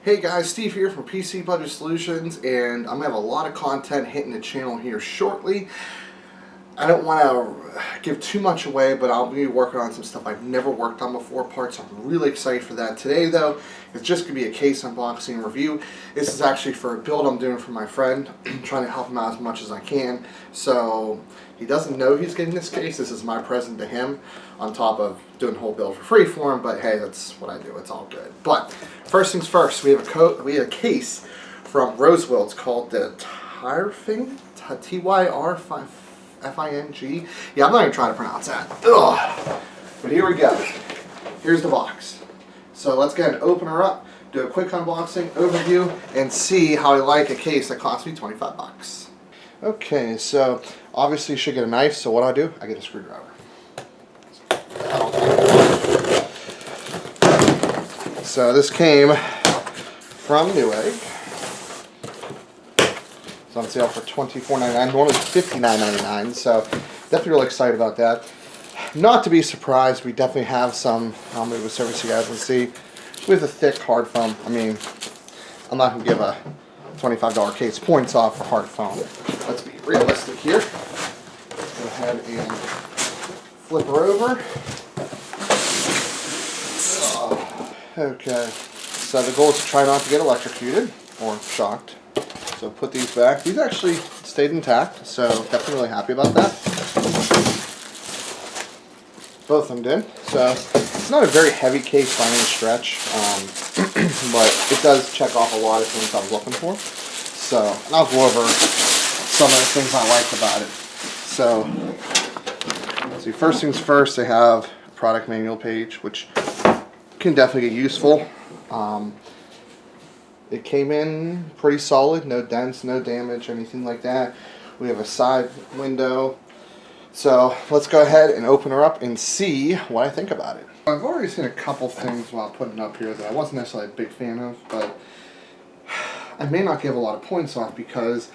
Hey guys, Steve here from PC Budget Solutions, and I'm going to have a lot of content hitting the channel here shortly. I don't want to give too much away, but I'll be working on some stuff I've never worked on before, parts. I'm really excited for that. Today though, it's just going to be a case unboxing and review. This is actually for a build I'm doing for my friend. I'm trying to help him out as much as I can. So he doesn't know he's getting this case. This is my present to him, on top of doing the whole build for free for him, but hey, that's what I do. It's all good. But first things first, we have a case from Rosewill. It's called the Tyrfing, T-Y-R-5. F-I-N-G. Yeah, I'm not even trying to pronounce that. Ugh. But here we go. Here's the box. So let's go ahead and open her up, do a quick unboxing, overview, and see how I like a case that cost me 25 bucks. Okay, so obviously you should get a knife, so what do? I get a screwdriver. So this came from Newegg. It's on sale for $24.99. Normally $59.99, so definitely really excited about that. Not to be surprised, we definitely have some. I'll move the surface so you guys can see. With a thick hard foam. I mean, I'm not going to give a $25 case points off for hard foam. Let's be realistic here. Go ahead and flip her over. Okay, so the goal is to try not to get electrocuted or shocked. So put these back. These actually stayed intact, so definitely really happy about that. Both of them did. So it's not a very heavy case by any stretch, but it does check off a lot of things I was looking for. So I'll go over some of the things I liked about it. So let's see, first things first, they have a product manual page, which can definitely get useful. It came in pretty solid, no dents, no damage, anything like that. We have a side window. So let's go ahead and open her up and see what I think about it. I've already seen a couple things while putting it up here that I wasn't necessarily a big fan of, but I may not give a lot of points off because,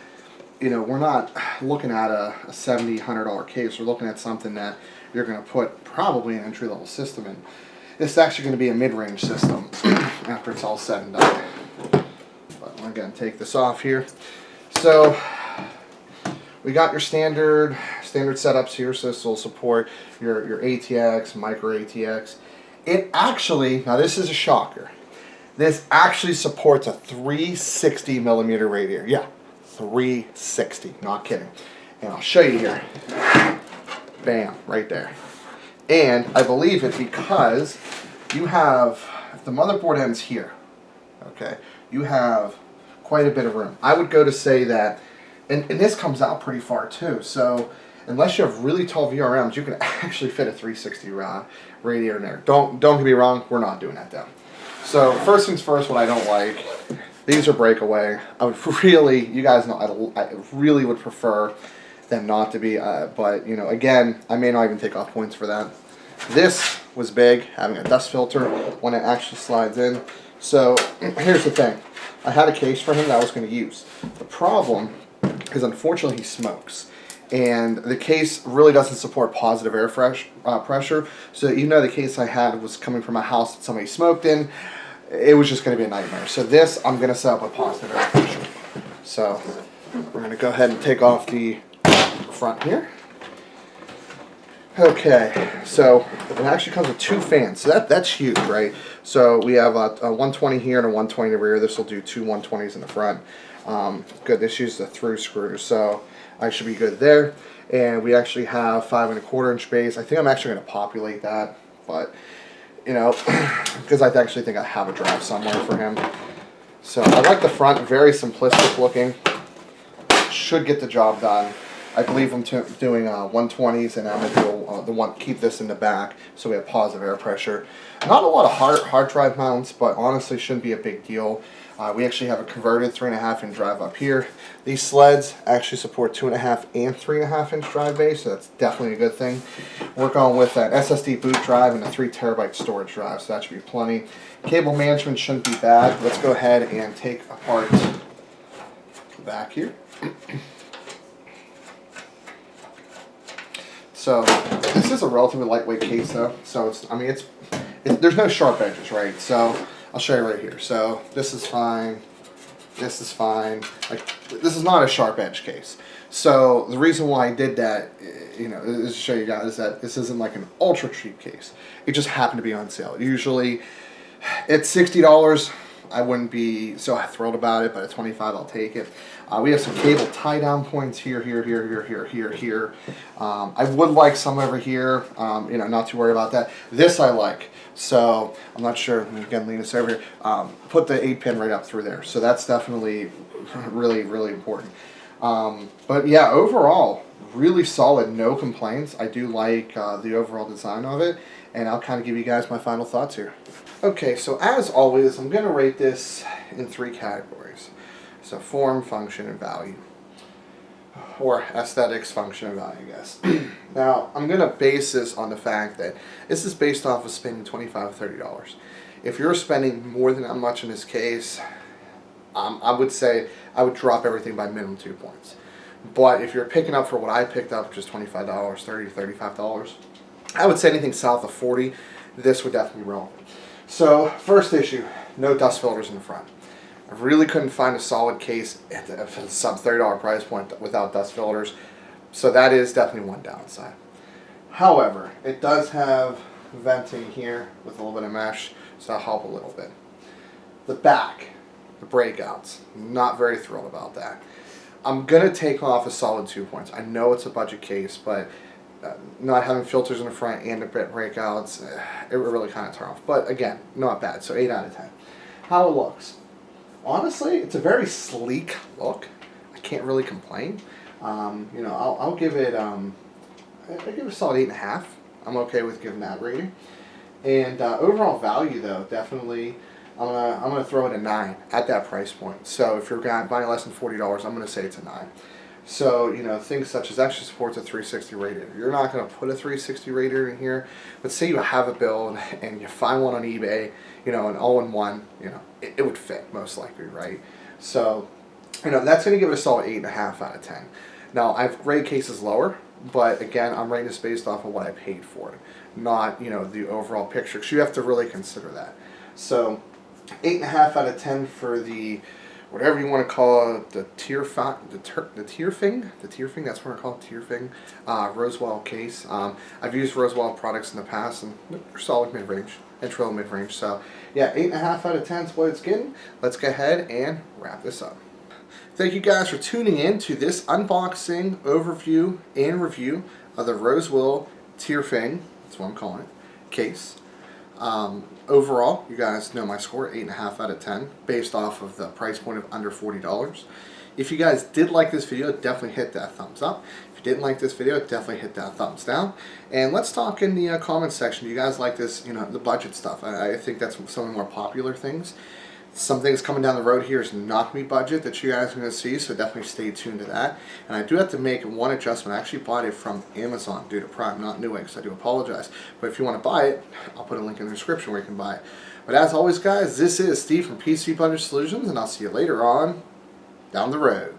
you know, we're not looking at a $70, $100 case. We're looking at something that you're going to put probably an entry-level system in. This is actually going to be a mid-range system after it's all said and done. But I'm going to take this off here. So we got your standard setups here. So this will support your ATX, micro ATX. It actually, now this is a shocker, this actually supports a 360 millimeter radiator. Yeah, 360, not kidding. And I'll show you here. Bam, right there. And I believe it because you have, if the motherboard ends here, okay, you have quite a bit of room. I would go to say that, and this comes out pretty far too, so unless you have really tall VRMs, you can actually fit a 360 radiator in there. Don't get me wrong, we're not doing that though. So first things first, what I don't like, these are breakaway. I would really, you guys know, I really would prefer them not to be, but you know, again, I may not even take off points for that. This was big, having a dust filter when it actually slides in. So here's the thing, I had a case for him that I was going to use. The problem is unfortunately he smokes, and the case really doesn't support positive air pressure. So even though the case I had was coming from a house that somebody smoked in, it was just going to be a nightmare. So this I'm going to set up with positive air pressure. So we're going to go ahead and take off the front here. Okay, so it actually comes with two fans, so that's huge, right? So we have a 120 here and a 120 in the rear. This will do two 120s in the front. Good, this uses a through screw, so I should be good there. And we actually have 5 1/4 inch base. I think I'm actually going to populate that, but you know, because I actually think I have a drive somewhere for him. So I like the front, very simplistic looking. Should get the job done. I believe I'm doing 120s, and I'm going to do keep this in the back so we have positive air pressure. Not a lot of hard drive mounts, but honestly shouldn't be a big deal. We actually have a converted 3.5 inch drive up here. These sleds actually support 2.5 and 3.5 inch drive base, so that's definitely a good thing. We're going with an SSD boot drive and a 3 terabyte storage drive, so that should be plenty. Cable management shouldn't be bad. Let's go ahead and take apart the back here. So this is a relatively lightweight case though, so it's, I mean, there's no sharp edges, right? So I'll show you right here. So this is fine. This is fine. Like, this is not a sharp edge case. So the reason why I did that, you know, is to show you guys that this isn't like an ultra cheap case. It just happened to be on sale. Usually it's $60. I wouldn't be so thrilled about it, but at $25, I'll take it. We have some cable tie-down points here. I would like some over here. You know, not too worried about that. This I like. So I'm not sure. Again, lean this over here. Put the 8-pin right up through there. So that's definitely really, really important. But yeah, overall, really solid. No complaints. I do like the overall design of it, and I'll kind of give you guys my final thoughts here. Okay, so as always, I'm going to rate this in 3 categories. So form, function, and value. Or aesthetics, function, and value, I guess. Now, I'm going to base this on the fact that this is based off of spending $25 or $30. If you're spending more than that much in this case, I would say I would drop everything by minimum 2 points. But if you're picking up for what I picked up, which is $25, $30, $35, I would say anything south of $40, this would definitely be relevant. So, first issue, no dust filters in the front. I really couldn't find a solid case at a sub $30 price point without dust filters, so that is definitely one downside. However, it does have venting here with a little bit of mesh, so that'll help a little bit. The back, the breakouts, not very thrilled about that. I'm going to take off a solid 2 points. I know it's a budget case, but not having filters in the front and the breakouts, it really kind of turned off. But again, not bad, so 8 out of 10. How it looks. Honestly, it's a very sleek look. I can't really complain. You know, I'll give it, I'll give it a solid 8.5. I'm okay with giving that rating. And overall value, though, definitely, I'm gonna throw it a 9 at that price point. So if you're buying less than $40, I'm gonna say it's a 9. So, you know, things such as actually supports a 360 radiator. You're not going to put a 360 radiator in here, but say you have a build and you find one on eBay, you know, an all-in-one, you know, it would fit most likely, right? So, you know, that's going to give it a solid 8.5 out of 10. Now, I've rated cases lower, but again, I'm rating this based off of what I paid for it, not, you know, the overall picture. So you have to really consider that. So, 8.5 out of 10 for the, whatever you want to call it, the Tyrfing, that's what I call it, Tyrfing, Rosewill case. I've used Rosewill products in the past, and they're solid mid-range, intro mid-range. So, yeah, 8.5 out of 10 is what it's getting. Let's go ahead and wrap this up. Thank you guys for tuning in to this unboxing, overview, and review of the Rosewill Tyrfing, that's what I'm calling it, case. Overall, you guys know my score, 8.5 out of 10, based off of the price point of under $40. If you guys did like this video, definitely hit that thumbs up. If you didn't like this video, definitely hit that thumbs down. And let's talk in the comments section. Do you guys like this, you know, the budget stuff? I think that's some of the more popular things. Some things coming down the road here is not going to be budget that you guys are going to see, so definitely stay tuned to that. And I do have to make one adjustment. I actually bought it from Amazon due to Prime, not Newegg, so I do apologize. But if you want to buy it, I'll put a link in the description where you can buy it. But as always, guys, this is Steve from PC Budget Solutions, and I'll see you later on down the road.